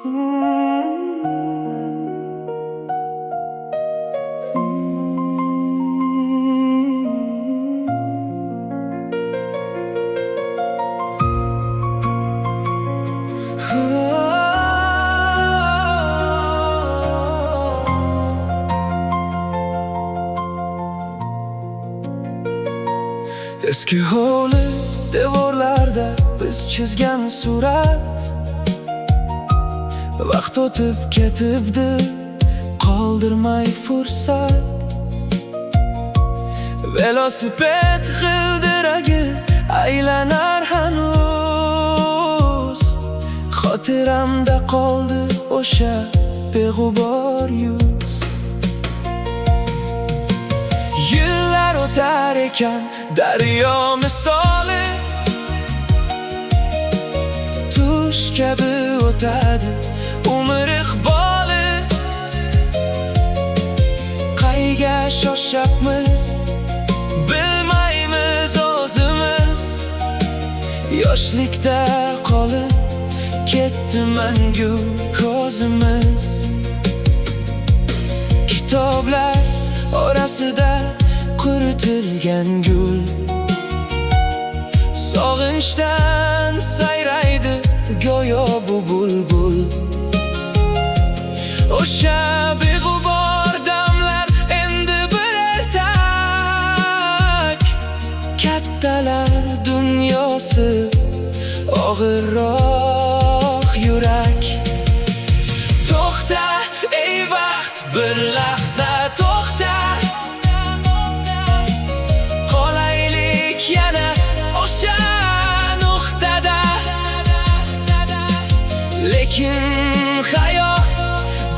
Eski hovli devorlarda biz chizgan surat vaqt o'tib ketibdi, qoldirmay fursat. Velosiped g'ildiragi aylanar hanuz, xotiramda qoldi o'sha beg'ubor yuz. Yillar o'tar ekan daryo misoli, tush kabi o'tadi umr iqboli. Qayga shoshapmiz bilmaymiz o'zimiz, yoshlikda qolib ketdi mangu ko'zimiz. Kitoblar orasida quritilgan gul, sog'inchdan sayraydi go'yo bu bulbul. O'sha beg'ubor damlar endi birer tak, kattalar dunyosi og'irroq yurak. To'xta ey vaqt, bir lahza to'xta, qolaylik yana o'sha nuqtada. Lekin hayot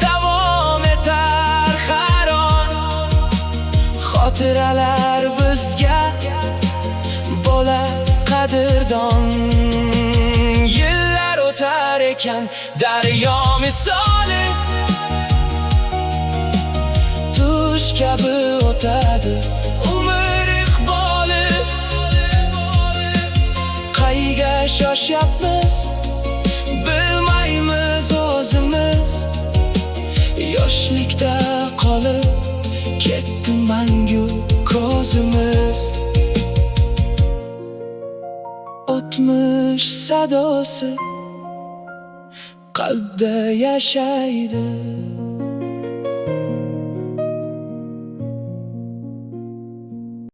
davom etar har on, xotiralar bizga bo'la qadrdon. Yillar o'tar ekan daryo misoli, tush kabi o'tadi umr iqboli. Qayga shoshyapmiz bilmaymiz o'zimiz, yoshlikda qolib ketdi mangu ko'zimiz. O'tmish sadosi qalbda yashaydi.